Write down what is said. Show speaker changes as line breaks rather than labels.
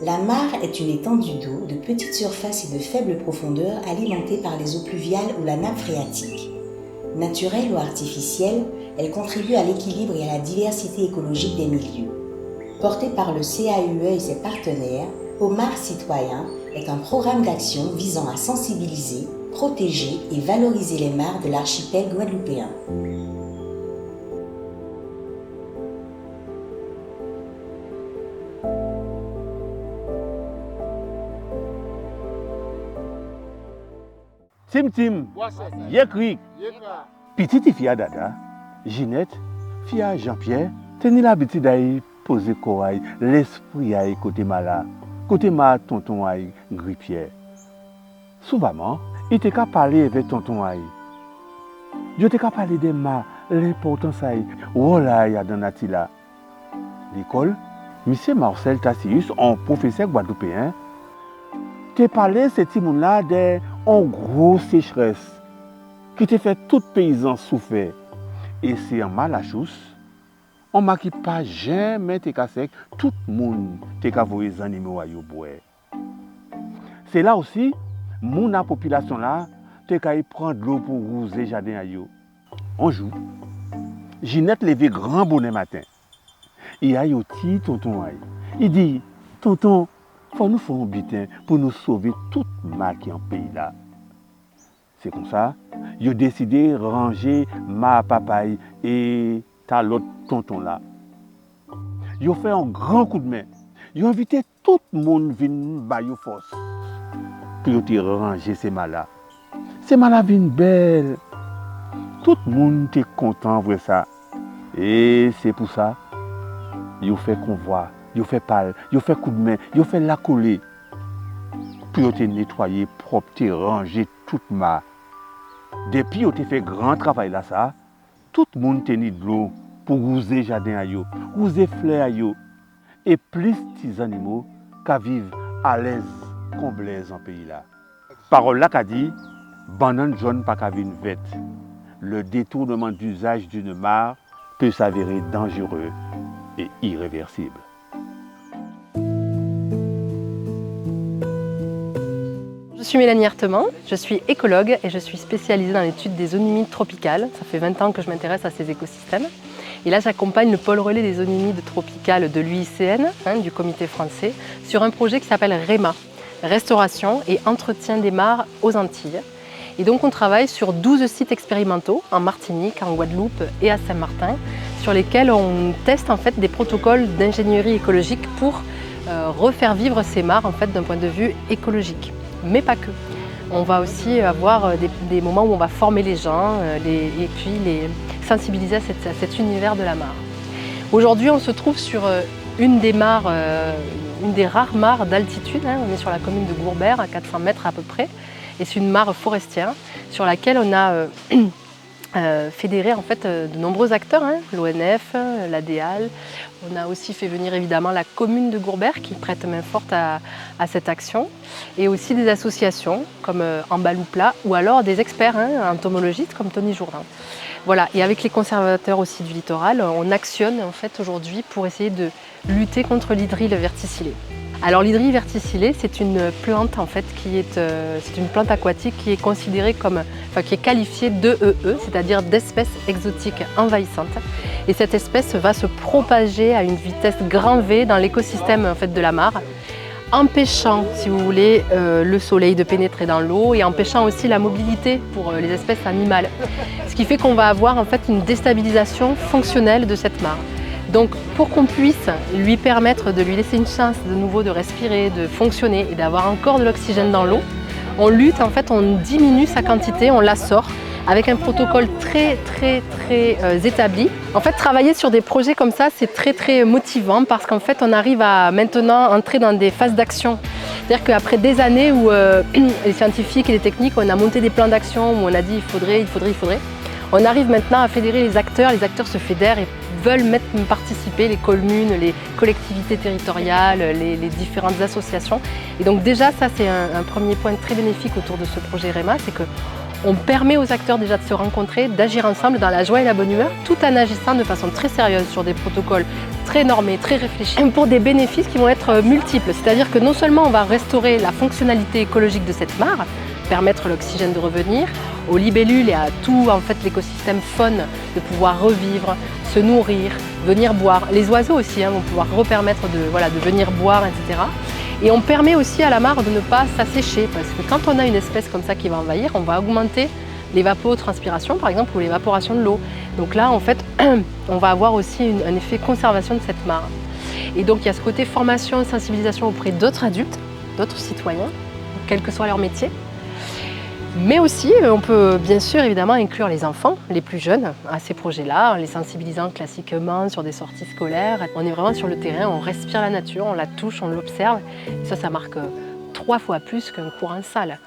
La mare est une étendue d'eau de petite surface et de faible profondeur alimentée par les eaux pluviales ou la nappe phréatique. Naturelle ou artificielle, elle contribue à l'équilibre et à la diversité écologique des milieux. Porté par le CAUE et ses partenaires, Pomar Citoyen est un programme d'action visant à sensibiliser, protéger et valoriser les mares de l'archipel guadeloupéen.
Tim, Yekrik, petite fille à Dada, Ginette, fille à Jean-Pierre, tenez l'habitude d'aller poser corail, l'esprit à côté malade, côté ma tonton aïe, Gripierre. Souvent, il était qu'à parler avec tonton aïe. Je t'ai qu'à parler de ma, l'importance aïe, voilà y a dans Natila. L'école, M. Marcel Tassius, un professeur guadeloupéen, t'ai parlé ce petit monde-là de en grosse sécheresse qui te fait tout paysan souffrir. Et c'est en Malachous, on ne maquille pas jamais tes sec, tout le monde te voit les animaux à boire. C'est là aussi, la population là, te prendre de l'eau pour rouser jardin à yo. Un jour, Ginette levait grand bonnet matin. Et a yo ti tonton aïe. Il dit, tonton, faut nous faire un butin pour nous sauver toute ma qui en pays là. C'est comme ça, ils ont décidé de ranger ma papaye et ta l'autre tonton là. Ils ont fait un grand coup de main. Ils ont invité tout le monde à venir bailler force. Puis ils ont rangé ces mains là. Ces mains là viennent belles. Tout le monde était content de ça. Et c'est pour ça, ils ont fait convoi. Ils ont fait pâle, ils ont fait coup de main, ils ont fait la coller. Puis ils ont nettoyé, propre, rangé toute ma. Depuis qu'ils ont fait grand travail là, ça, tout le monde tenait de l'eau pour rouser jardin à yo, rouser fleurs à yo. Et plus petits animaux qui vivent à l'aise qu'on blaise en pays là. Parole là qu'a dit, banane jaune pas qu'à une vête. Le détournement d'usage d'une mare peut s'avérer dangereux et irréversible.
Je suis Mélanie Arteman, je suis écologue et je suis spécialisée dans l'étude des zones humides tropicales. Ça fait 20 ans que je m'intéresse à ces écosystèmes. Et là, j'accompagne le pôle relais des zones humides tropicales de l'UICN, du comité français, sur un projet qui s'appelle REMA, Restauration et Entretien des mares aux Antilles. Et donc, on travaille sur 12 sites expérimentaux en Martinique, en Guadeloupe et à Saint-Martin, sur lesquels on teste en fait des protocoles d'ingénierie écologique pour refaire vivre ces mares en fait, d'un point de vue écologique. Mais pas que. On va aussi avoir des moments où on va former les gens et puis les sensibiliser à cet univers de la mare. Aujourd'hui, on se trouve sur une des rares mares d'altitude. On est sur la commune de Gourbert, à 400 mètres à peu près. Et c'est une mare forestière sur laquelle on a fédéré en fait, de nombreux acteurs, l'ONF, l'ADEAL. On a aussi fait venir évidemment la commune de Gourbert qui prête main forte à cette action et aussi des associations comme Ambaloupla ou alors des experts entomologistes comme Tony Jourdain. Voilà, et avec les conservateurs aussi du littoral, on actionne en fait aujourd'hui pour essayer de lutter contre l'hydrille verticillée. Alors l'hydrille verticillée, c'est une plante en fait c'est une plante aquatique qui est considérée comme, qui est qualifiée d'EEE, c'est-à-dire d'espèce exotique envahissante. Et cette espèce va se propager à une vitesse grand V dans l'écosystème en fait de la mare, empêchant, si vous voulez, le soleil de pénétrer dans l'eau et empêchant aussi la mobilité pour les espèces animales. Ce qui fait qu'on va avoir en fait une déstabilisation fonctionnelle de cette mare. Donc pour qu'on puisse lui permettre de lui laisser une chance de nouveau de respirer, de fonctionner et d'avoir encore de l'oxygène dans l'eau, on lutte, en fait on diminue sa quantité, on la sort avec un protocole très établi. En fait travailler sur des projets comme ça c'est très motivant parce qu'en fait on arrive à maintenant entrer dans des phases d'action. C'est-à-dire qu'après des années où les scientifiques et les techniques on a monté des plans d'action où on a dit il faudrait, on arrive maintenant à fédérer les acteurs se fédèrent et veulent participer, les communes, les collectivités territoriales, les différentes associations. Et donc déjà, ça c'est un premier point très bénéfique autour de ce projet REMA, c'est On permet aux acteurs déjà de se rencontrer, d'agir ensemble dans la joie et la bonne humeur, tout en agissant de façon très sérieuse sur des protocoles très normés, très réfléchis, pour des bénéfices qui vont être multiples. C'est-à-dire que non seulement on va restaurer la fonctionnalité écologique de cette mare, permettre l'oxygène de revenir, aux libellules et à tout en fait, l'écosystème faune de pouvoir revivre, se nourrir, venir boire. Les oiseaux aussi vont pouvoir repermettre de venir boire, etc. Et on permet aussi à la mare de ne pas s'assécher parce que quand on a une espèce comme ça qui va envahir, on va augmenter l'évapotranspiration par exemple ou l'évaporation de l'eau. Donc là en fait on va avoir aussi un effet conservation de cette mare. Et donc il y a ce côté formation et sensibilisation auprès d'autres adultes, d'autres citoyens, quel que soit leur métier. Mais aussi, on peut bien sûr évidemment inclure les enfants, les plus jeunes, à ces projets-là, en les sensibilisant classiquement sur des sorties scolaires. On est vraiment sur le terrain, on respire la nature, on la touche, on l'observe. Ça marque 3 fois plus qu'un cours en salle.